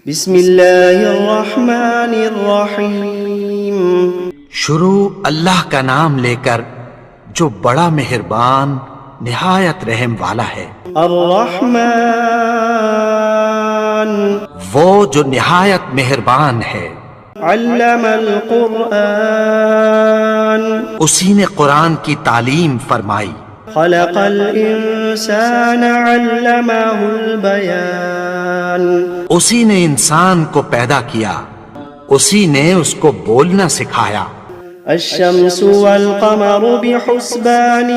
بسم اللہ الرحمن الرحیم۔ شروع اللہ کا نام لے کر جو بڑا مہربان نہایت رحم والا ہے۔ الرحمن وہ جو نہایت مہربان ہے۔ علم القرآن اسی نے قرآن کی تعلیم فرمائی۔ خلق الانسان علمہ البیان اسی نے انسان کو پیدا کیا، اسی نے اس کو بولنا سکھایا۔ الشمس والقمر بحسبان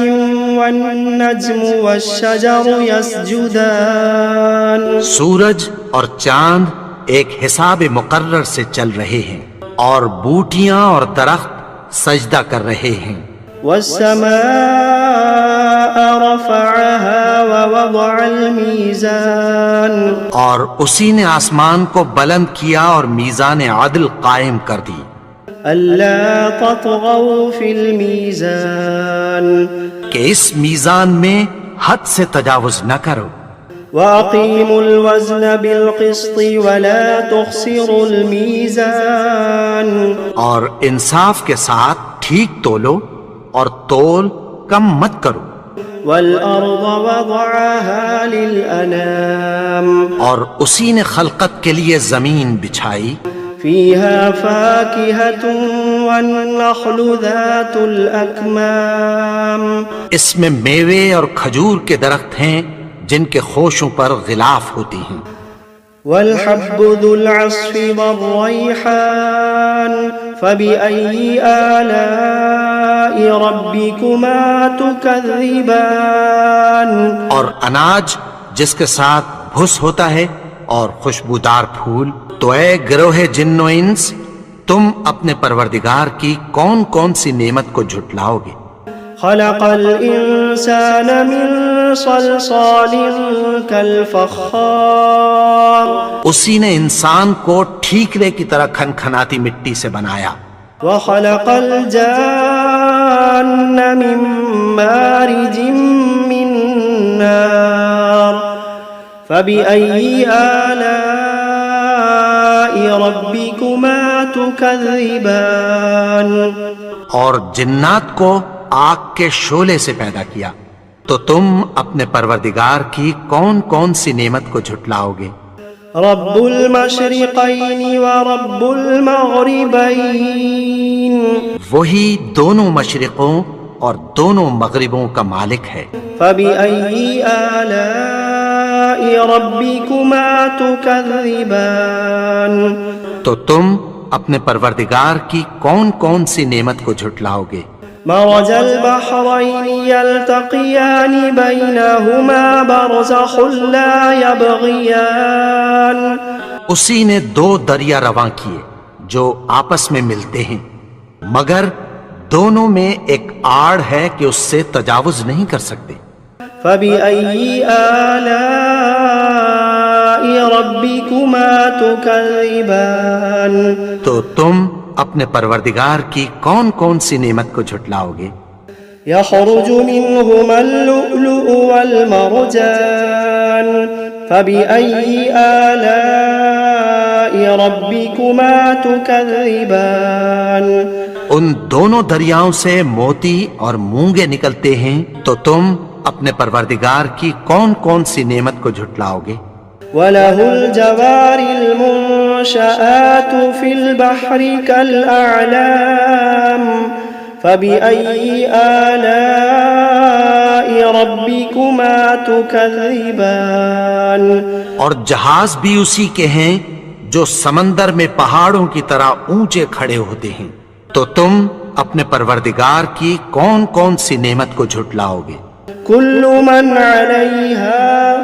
والنجم والشجر يسجدان سورج اور چاند ایک حساب مقرر سے چل رہے ہیں، اور بوٹیاں اور درخت سجدہ کر رہے ہیں۔ والسماء رفعها ووضع الميزان اور اسی نے آسمان کو بلند کیا اور میزان عدل قائم کر دی۔ ألا تطغوا في الميزان کہ اس میزان میں حد سے تجاوز نہ کرو۔ وأقيموا الوزن بالقسط ولا تخسروا الميزان اور انصاف کے ساتھ ٹھیک تولو اور تول کم مت کرو۔ والأرض وضعها للأنام اور اسی نے خلقت کے لیے زمین بچھائی، فيها فاكهة والنخل ذات الأكمام اس میں میوے اور کھجور کے درخت ہیں جن کے خوشوں پر غلاف ہوتی ہیں۔ والحب ذو العصف والريحان فبأي آلاء ربكما تكذبان اور اناج جس کے ساتھ بھس ہوتا ہے اور خوشبودار پھول، تو اے گروہ جن و انس، تم اپنے پروردگار کی کون کون سی نعمت کو جھٹلاؤ گے؟ خلق الإنسان من صلصال كالفخار اسی نے انسان کو ٹھیکرے کی طرح کھنکھناتی مٹی سے بنایا۔ وخلق الجان من مارج من نار فبأي آلاء ربكما تكذبان اور جنات کو آگ کے شعلے سے پیدا کیا، تو تم اپنے پروردگار کی کون کون سی نعمت کو جھٹلاؤ گے؟ رب المشرقین ورب المغربین وہی دونوں مشرقوں اور دونوں مغربوں کا مالک ہے۔ فبأي آلاء ربكما تكذبان تو تم اپنے پروردگار کی کون کون سی نعمت کو جھٹلاؤ گے؟ مرج البحرين يلتقيان بينهما برزخ لا يبغيان اسی نے دو دریا رواں کیے جو آپس میں ملتے ہیں، مگر دونوں میں ایک آڑ ہے کہ اس سے تجاوز نہیں کر سکتے۔ فبأي آلاء ربكما تكذبان تو تم اپنے پروردگار کی کون کون سی نعمت کو جھٹلاؤ گے؟ يخرج منهما اللؤلؤ والمرجان فبأي آلاء ربكما تكذبان ان دونوں دریاؤں سے موتی اور مونگے نکلتے ہیں، تو تم اپنے پروردگار کی کون کون سی نعمت کو جھٹلاؤ گے؟ وَلَهُ الْجَوَارِ الْمُنشَآتُ فِي الْبَحْرِ كَالْأَعْلَامِ فَبِأَيِّ آلَاءِ رَبِّكُمَا تُكَذِّبَانِ اور جہاز بھی اسی کے ہیں جو سمندر میں پہاڑوں کی طرح اونچے کھڑے ہوتے ہیں، تو تم اپنے پروردگار کی کون کون سی نعمت کو جھٹلاؤ گے؟ كل من عليها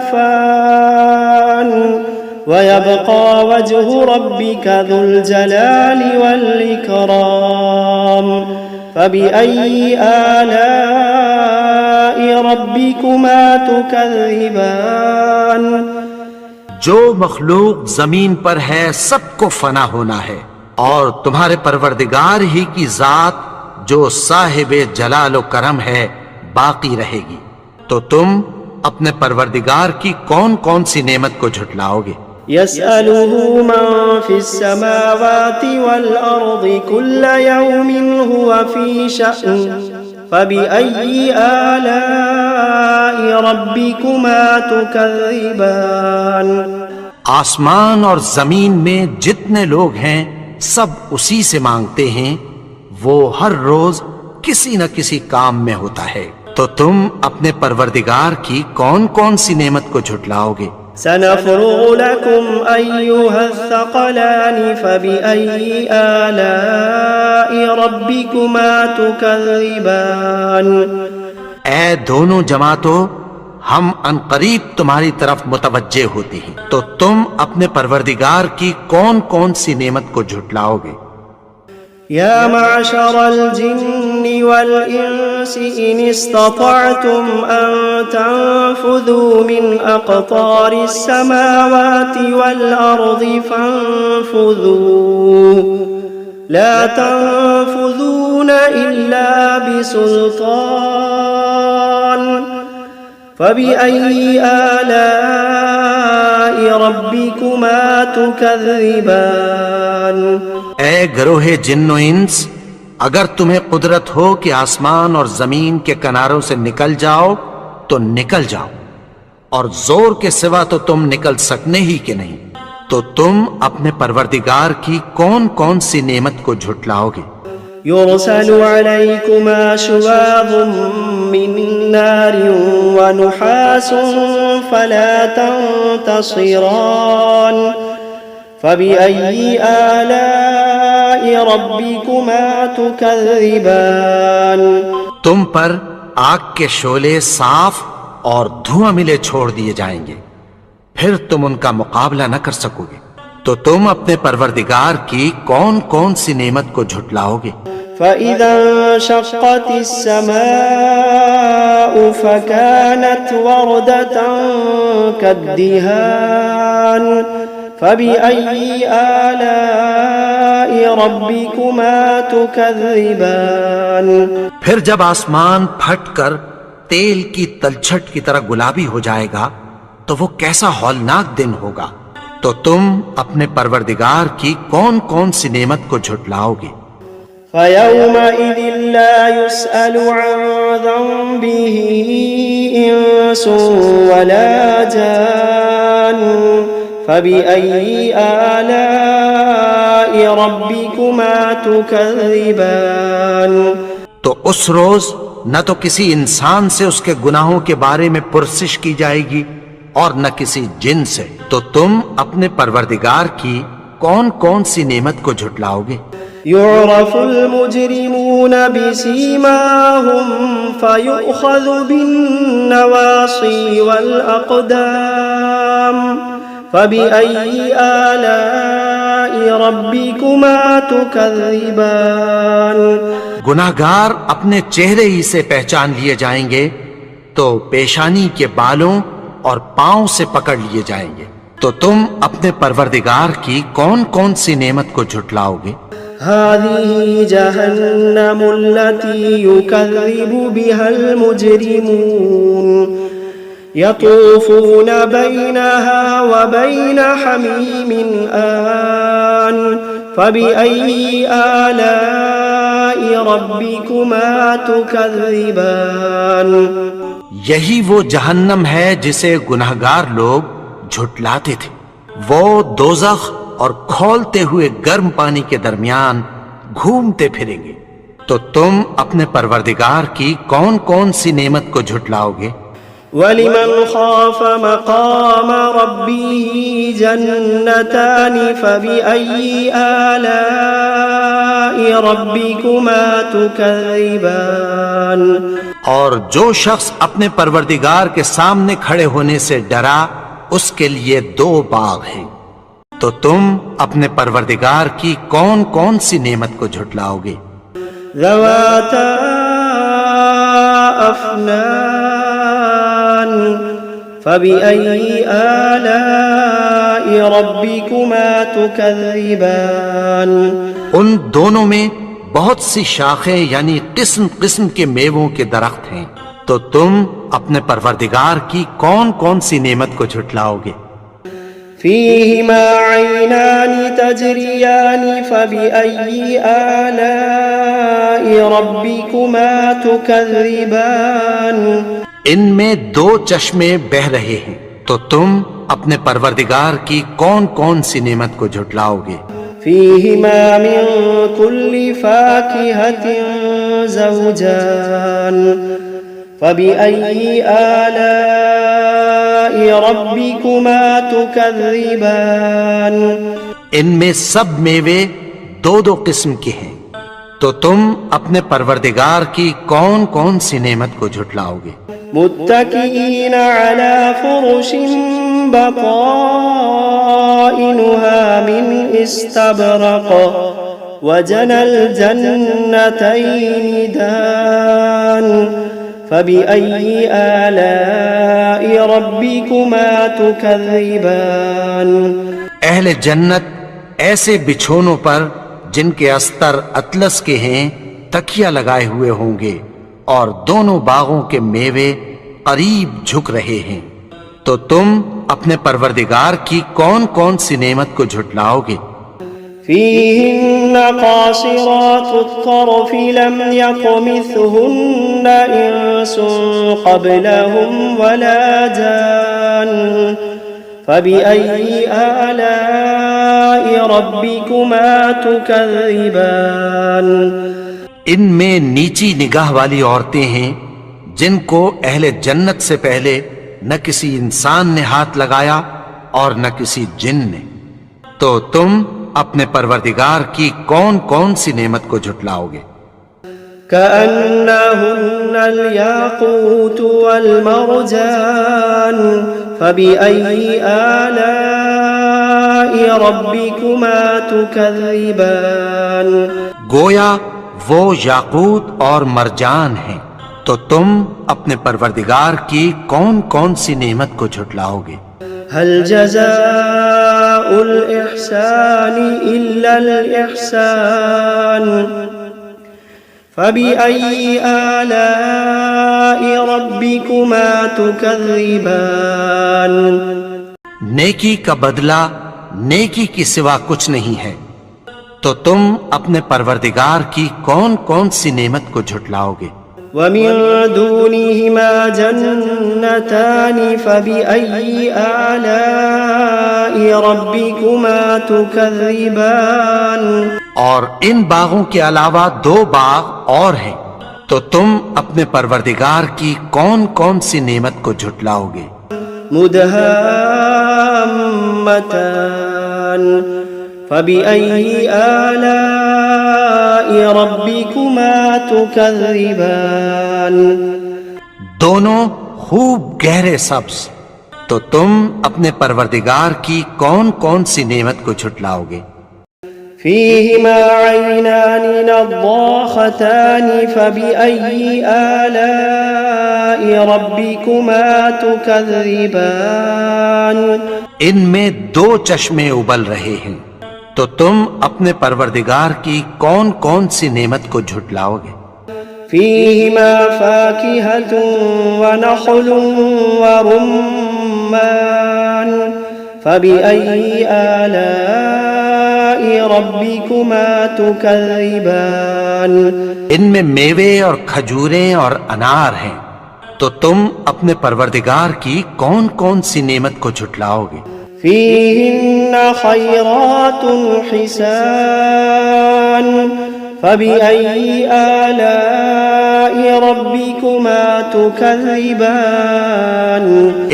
فان ويبقى وجه ربك ذو الجلال والإكرام فبأي آلاء ربكما تكذبان جو مخلوق زمین پر ہے سب کو فنا ہونا ہے، اور تمہارے پروردگار ہی کی ذات جو صاحب جلال و کرم ہے باقی رہے گی، تو تم اپنے پروردگار کی کون کون سی نعمت کو جھٹلاؤ گے؟ يسأله من في السماوات والأرض كل يوم هو في شأن فبأي آلاء ربكما تكذبان آسمان اور زمین میں جتنے لوگ ہیں سب اسی سے مانگتے ہیں، وہ ہر روز کسی نہ کسی کام میں ہوتا ہے، تو تم اپنے پروردگار کی کون کون سی نعمت کو جھٹلاؤ گے؟ سنفرغ لكم أيها الثقلان فبأي آلاء ربكما تكذبان اے دونوں جماعتوں، ہم عنقریب تمہاری طرف متوجہ ہوتے ہیں، تو تم اپنے پروردگار کی کون کون سی نعمت کو جھٹلاؤ گے؟ يا معشر الجن والإنس إن استطعتم أن تنفذوا من أقطار السماوات والأرض فانفذوا لا تنفذون إلا بسلطان فبأي آلاء ربكما تكذبان اے گروہ جن و انس، اگر تمہیں قدرت ہو کہ آسمان اور زمین کے کناروں سے نکل جاؤ تو نکل جاؤ، اور زور کے سوا تو تم نکل سکنے ہی کہ نہیں، تو تم اپنے پروردگار کی کون کون سی نعمت کو جھٹلاؤ گے؟ يرسل عليكما شواظ من نار ونحاس فلا تنتصران فبأي آلاء ربكما تكذبان تم پر آگ کے شعلے صاف اور دھواں ملے چھوڑ دیے جائیں گے، پھر تم ان کا مقابلہ نہ کر سکو گے، تو تم اپنے پروردگار کی کون کون سی نعمت کو جھٹلاؤ گے؟ فإذا انشقت السماء فكانت وردة كالدهان فبأي آلاء ربكما تكذبان پھر جب آسمان پھٹ کر تیل کی تلچھٹ کی طرح گلابی ہو جائے گا تو وہ کیسا ہولناک دن ہوگا، تو تم اپنے پروردگار کی کون کون سی نعمت کو جھٹلاؤ گے؟ فيومئذ لا يسأل عن ذنبه إنس ولا جان فبأي آلاء ربكما تكذبان تو اس روز نہ تو کسی انسان سے اس کے گناہوں کے بارے میں پرسش کی جائے گی اور نہ کسی جن سے، تو تم اپنے پروردگار کی کون کون سی نعمت کو جھٹلاؤ گے؟ يعرف المجرمون بسيماهم فيؤخذ بالنواصي والأقدام فبأي آلاء ربكما تكذبان گناہگار اپنے چہرے ہی سے پہچان لیے جائیں گے تو پیشانی کے بالوں اور پاؤں سے پکڑ لیے جائیں گے، تو تم اپنے پروردگار کی کون کون سی نعمت کو جھٹلاؤ گے؟ هذه جهنم التي يكذب بها المجرمون يطوفون بينها وبين حميم آن فبأي آلاء ربكما تكذبان یہی وہ جہنم ہے جسے گناہگار لوگ جھٹلاتے تھے، وہ دوزخ اور کھولتے ہوئے گرم پانی کے درمیان گھومتے پھریں گے، تو تم اپنے پروردگار کی کون کون سی نعمت کو جھٹلاؤ گے؟ وَلِمَنْ خَافَ مَقَامَ رَبِّهِ جَنَّتَانِ فَبِأَيِّ آلَاءِ رَبِّكُمَا تُكَذِّبَانِ اور جو شخص اپنے پروردگار کے سامنے کھڑے ہونے سے ڈرا اس کے لیے دو باغ ہیں، تو تم اپنے پروردگار کی کون کون سی نعمت کو جھٹلاؤ گے؟ ذواتا افنان فبأي آلاء ربكما تكذبان ان دونوں میں بہت سی شاخیں یعنی قسم قسم کے میووں کے درخت ہیں، تو تم اپنے پروردگار کی کون کون سی نعمت کو جھٹلاؤ گے؟ فيهما عينان تجريان فبأي آلاء ربكما تكذبان ان میں دو چشمے بہ رہے ہیں، تو تم اپنے پروردگار کی کون کون سی نعمت کو جھٹلاؤ گے؟ فيهما من كل فاكهة زوجان فبأي آلاء ربكما تكذبان ان میں سب میوے دو دو قسم کے ہیں، تو تم اپنے پروردگار کی کون کون سی نعمت کو جھٹلاؤ گے؟ متكئين على فرش بطائنها من استبرق وجنى الجنتين دان فبأي آلاء ربكما تكذبان اہل جنت ایسے بچھونوں پر جن کے استر اطلس کے ہیں تکیہ لگائے ہوئے ہوں گے، اور دونوں باغوں کے میوے قریب جھک رہے ہیں، تو تم اپنے پروردگار کی کون کون سی نعمت کو جھٹلاؤ گے؟ فيهن قاصرات الطرف لم يطمثهن إنس قبلهم ولا جان فبأي آلاء ربكما تكذبان ان میں نیچی نگاہ والی عورتیں ہیں جن کو اہل جنت سے پہلے نہ کسی انسان نے ہاتھ لگایا اور نہ کسی جن نے، تو تم اپنے پروردگار کی کون کون سی نعمت کو جھٹلاؤ گے؟ كأنهن الياقوت والمرجان فبأي آلاء ربكما تكذبان گویا وہ یاقوت اور مرجان ہیں، تو تم اپنے پروردگار کی کون کون سی نعمت کو جھٹلاؤ گے؟ هل جزاء الإحسان إلا الإحسان فبأي آلاء ربكما تكذبان نیکی کا بدلہ نیکی کی سوا کچھ نہیں ہے، تو تم اپنے پروردگار کی کون کون سی نعمت کو جھٹلاؤ گے؟ ومن دونهما جنتان فبأي آلاء ربكما تكذبان اور ان باغوں کے علاوہ دو باغ اور ہیں، تو تم اپنے پروردگار کی کون کون سی نعمت کو جھٹلاؤ گے؟ مدهامتان فبأي آلاء ربكما تكذبان دونوں خوب گہرے سبز، تو تم اپنے پروردگار کی کون کون سی نعمت کو جھٹلاؤ گے؟ فيهما عينان نضاختان فبأي آلاء ربكما تكذبان ان میں دو چشمے ابل رہے ہیں، تو تم اپنے پروردگار کی کون کون سی نعمت کو جھٹلاؤ گے؟ فيهما فاكهة ونخل ورمان فبأي آلاء ربكما تكذبان ان میں میوے اور کھجوریں اور انار ہیں، تو تم اپنے پروردگار کی کون کون سی نعمت کو جھٹلاؤ گے؟ فيهن خيرات حسان فبأي آلاء ربكما تكذبان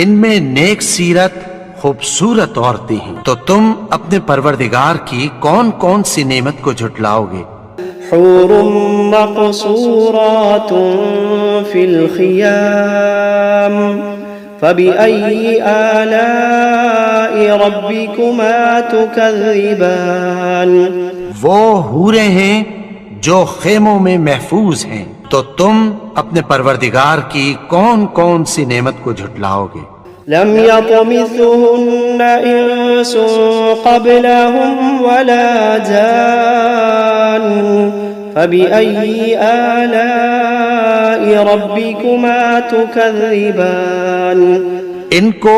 ان میں نیک سیرت خوبصورت عورتیں ہیں، تو تم اپنے پروردگار کی کون کون سی نعمت کو جھٹلاؤ گے؟ حور مقصورات في الخيام فبأي آلاء ربكما تكذبان وہ حوریں ہیں جو خیموں میں محفوظ ہیں، تو تم اپنے پروردگار کی کون کون سی نعمت کو جھٹلاؤ گے؟ لم يطمثهن إنس قبلهم ولا جان فبأي آلاء ربكما تكذبان ان کو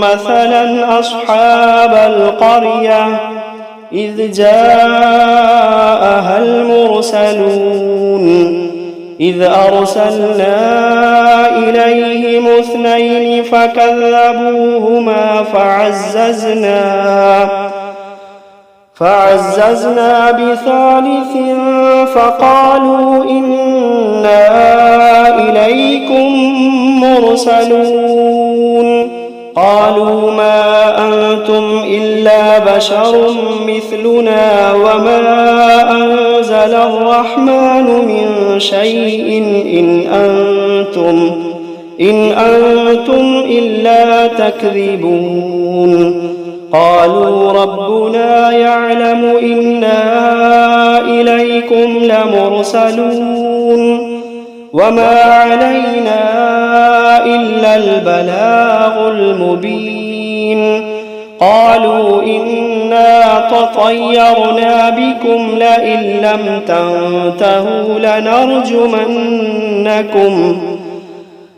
مثلا أصحاب القرية إذ جاءها المرسلون إذ أرسلنا إليهم اثنين فكذبوهما فعززنا بثالث فقالوا إنا إليكم مرسلون. قالوا ما أنتم إلا بشر مثلنا وما أنزل الرحمن من شيء إن أنتم إلا تكذبون. قالوا ربنا يعلم إنا إليكم لمرسلون وما علينا إلا البلاغ المبين. قالوا إنا تطيرنا بكم لئن لم تنتهوا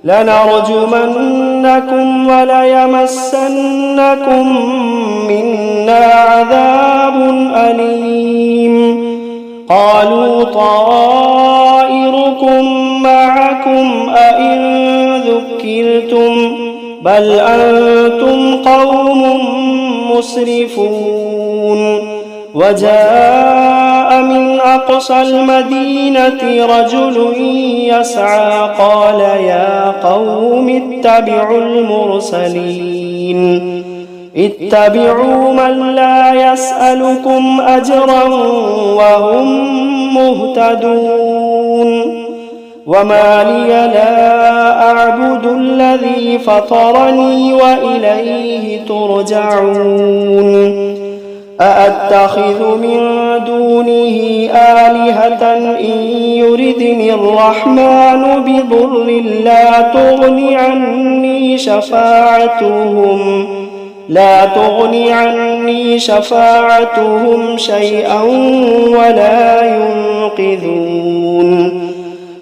لنرجمنكم وليمسنكم منا عذاب أليم. قالوا طائركم معكم أئن ذكرتم بل أنتم قوم مسرفون. وجاء من أقصى المدينة رجل يسعى قال يا قوم اتبعوا المرسلين اتبعوا من لا يسألكم أجرا وهم مهتدون. وما لي لا أعبد الذي فطرني وإليه ترجعون. أأتخذ من دونه آلهة إن يردني الرحمن بضر لا تغن عني شفاعتهم شيئا ولا ينقذون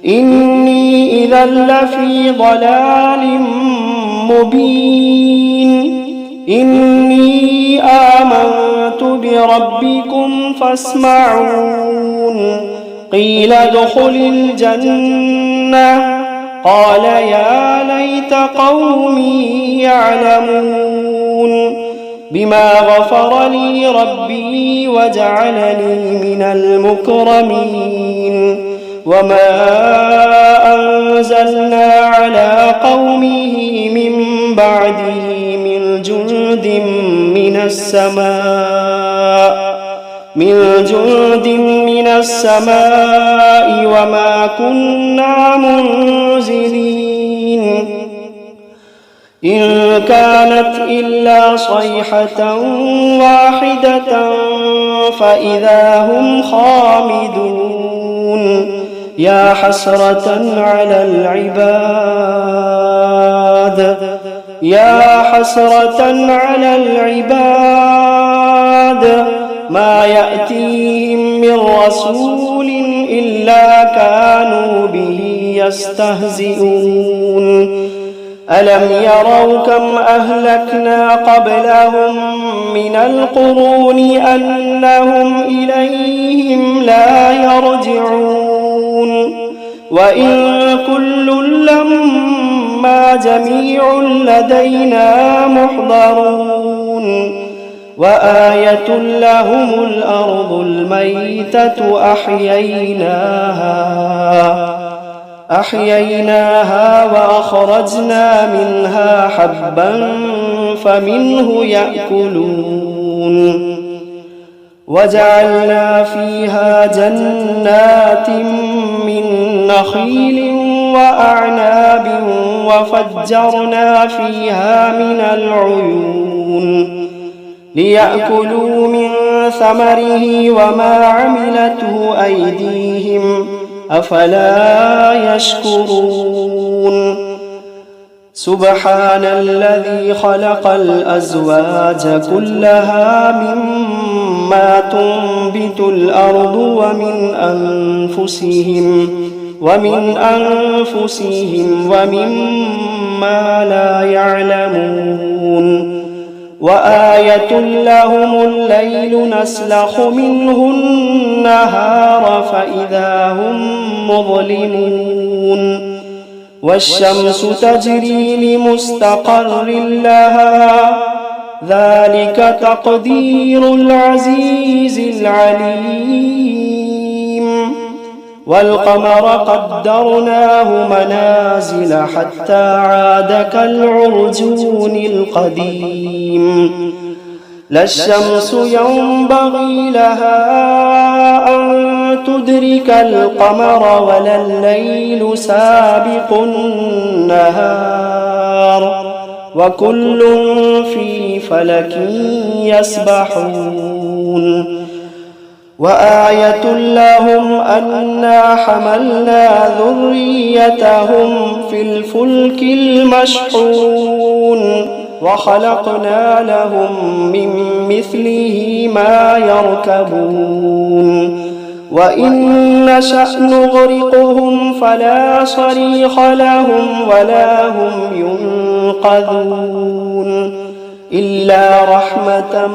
إني إذا لفي ضلال مبين إني آمنت بربكم فاسمعون قيل ادخل الجنة قال يا ليت قومي يعلمون بما غفر لي ربي وجعلني من المكرمين وما أنزلنا على قومه من بعده من جند من السماء وما كنا منزلين إن كانت إلا صيحة واحدة فإذا هم خامدون يا حسرة على العباد ما يأتيهم من رسول إلا كانوا به يستهزئون ألم يروا كم أهلكنا قبلهم من القرون أنهم إليهم لا يرجعون وإن كل لما جميع لدينا محضرون وآية لهم الأرض الميتة أحييناها وأخرجنا منها حبا فمنه يأكلون وجعلنا فيها جنات من نخيل وأعناب وفجرنا فيها من العيون ليأكلوا من ثمره وما عملته أيديهم أفلا يشكرون سبحان الذي خلق الأزواج كلها مما تنبت الأرض ومن أنفسهم ومما لا يعلمون وآية لهم الليل نسلخ منه النهار فإذا هم مظلمون والشمس تجري لمستقر لها ذلك تقدير العزيز العليم والقمر قدرناه منازل حتى عاد كالعرجون القديم لا الشمس ينبغي لها أن تدرك القمر ولا الليل سابق النهار وكل في فلك يسبحون وآية لهم أنا حملنا ذريتهم في الفلك المشحون وخلقنا لهم من مثله ما يركبون وإن نشأ نغرقهم فلا صريخ لهم ولا هم ينقذون إلا رحمة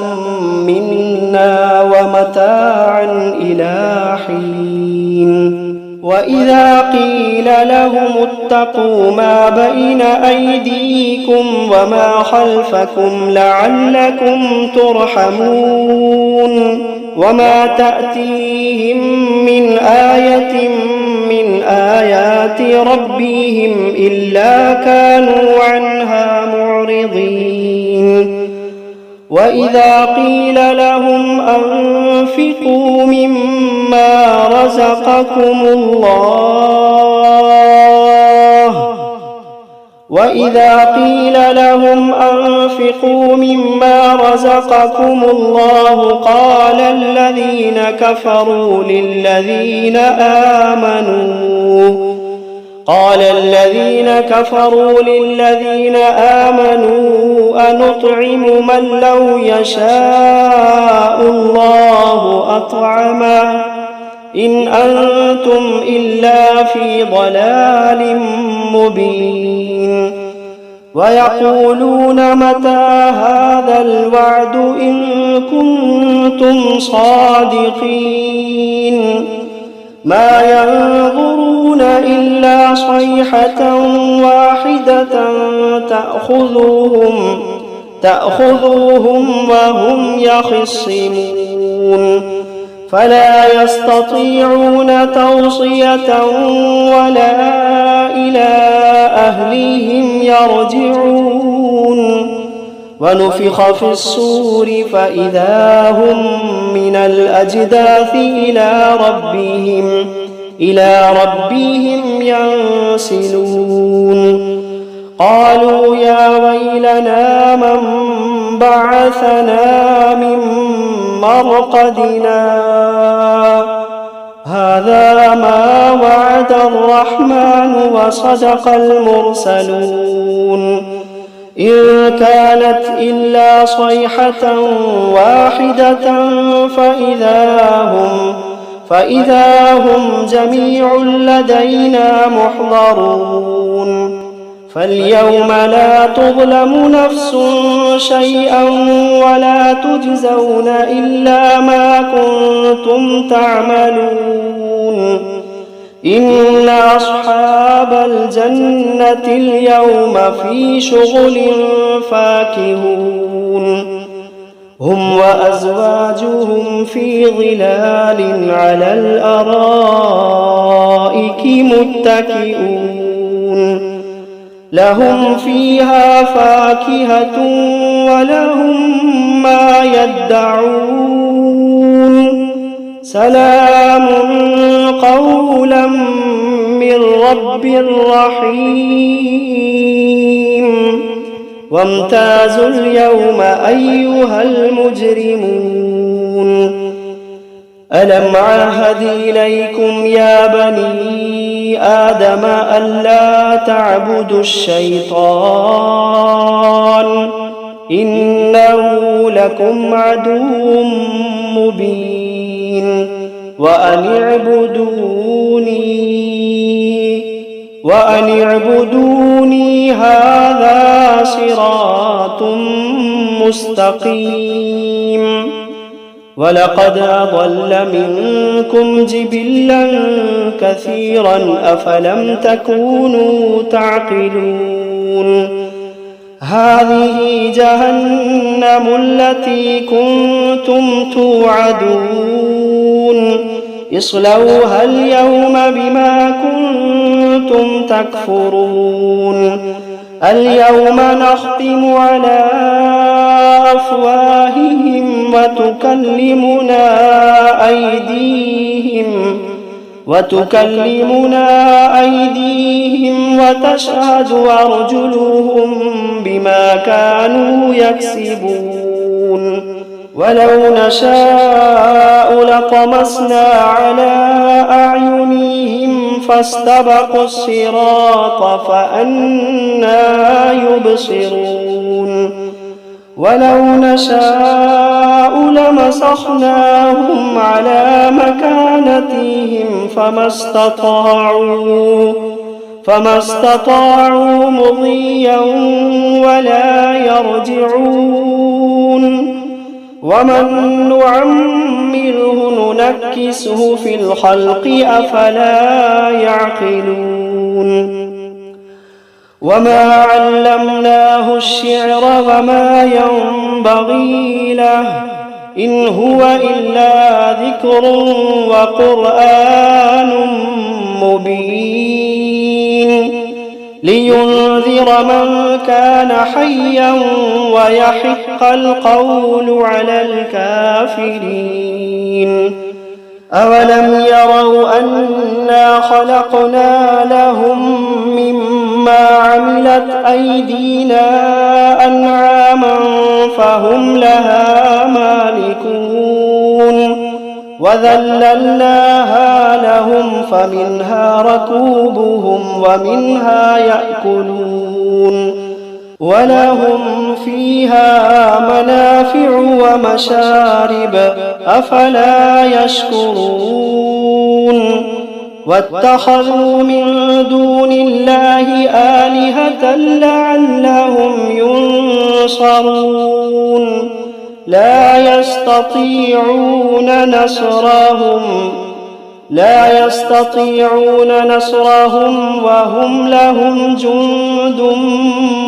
منا ومتاعا إلى حين وإذا قيل لهم اتقوا ما بين أيديكم وما خلفكم لعلكم ترحمون وما تأتيهم من آية من آيات ربهم إلا كانوا عنها معرضين وإذا قيل لهم أنفقوا مما رزقكم الله وإذا قيل لهم أنفقوا مما رزقكم الله قال الذين كفروا للذين آمنوا أنطعم من لو يشاء الله أطعمه إن أنتم إلا في ضلال مبين ويقولون متى هذا الوعد إن كنتم صادقين ما ينظرون إلا صيحة واحدة تأخذوهم وهم يخصمون فلا يستطيعون توصية ولا إلى أهلهم يرجعون ونفخ في الصور فإذا هم من الأجداث إلى ربهم ينسلون قالوا يا ويلنا من بعثنا من مرقدنا هذا ما وعد الرحمن وصدق المرسلون إن كانت إلا صيحة واحدة فإذا هم جميع لدينا محضرون فاليوم لا تظلم نفس شيئا ولا تجزون إلا ما كنتم تعملون إن أصحاب الجنة اليوم في شغل فاكهون هم وأزواجهم في ظلال على الأرائك متكئون لهم فيها فاكهة ولهم ما يدعون سلام قولا من رب رحيم وامتازوا اليوم أيها المجرمون ألم عهد إليكم يا بني آدم ألا تعبدوا الشيطان إنه لكم عدو مبين وأن اعبدوني هذا صراط مستقيم ولقد أضل منكم جبلا كثيرا أفلم تكونوا تعقلون هذه جهنم التي كنتم توعدون اصلوها اليوم بما كنتم تكفرون اليوم نختم على أفواههم وتكلمنا أيديهم وتشهد أرجلهم بما كانوا يكسبون ولو نشاء لطمسنا على أعينهم فاستبقوا الصراط فأنى يبصرون ولو نشاء لمسخناهم على مكانتهم فما استطاعوا مضيا ولا يرجعون ومن نعمره ننكسه في الخلق أفلا يعقلون وما علمناه الشعر وما ينبغي له إن هو إلا ذكر وقرآن مبين لينذر من كان حيا ويحق القول على الكافرين أولم يروا أنا خلقنا لهم مما ما عملت أيدينا أنعاما فهم لها مالكون وذللناها لهم فمنها ركوبهم ومنها يأكلون ولهم فيها منافع ومشارب أفلا يشكرون واتخذوا من دون الله آلهة لعلهم ينصرون لا يستطيعون نصرهم وهم لهم جند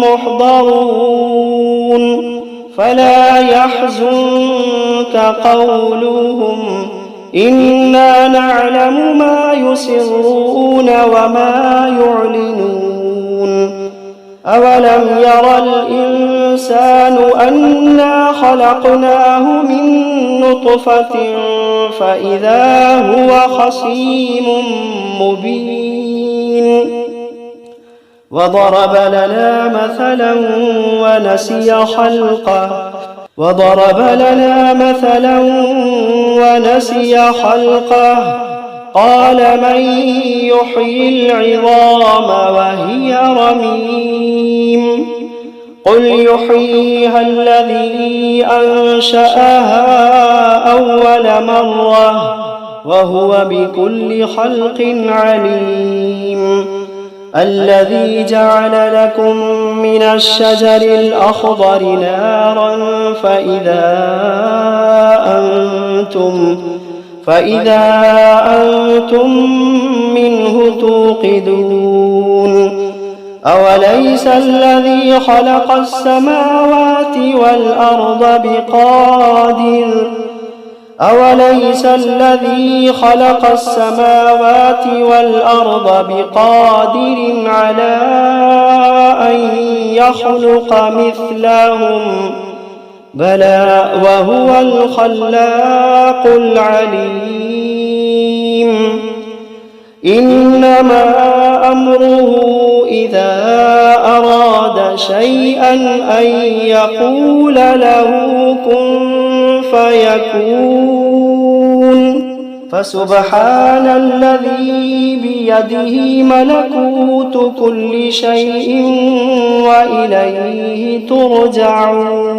محضرون فلا يحزنك قولهم إنا نعلم ما يسرون وما يعلنون أولم ير الإنسان أنا خلقناه من نطفة فإذا هو خصيم مبين وضرب لنا مثلا ونسي خلقه قال من يحيي العظام وهي رميم قل يحييها الذي أنشأها أول مرة وهو بكل خلق عليم الذي جعل لكم من الشجر الأخضر نارا فإذا أنتم منه توقدون أوليس الذي خلق السماوات والأرض بقادر على أن يخلق مثلهم بلى وهو الخلاق العليم إنما أمره إذا أراد شيئا أن يقول له كن فيكون فسبحان الذي بيده ملكوت كل شيء وإليه ترجعون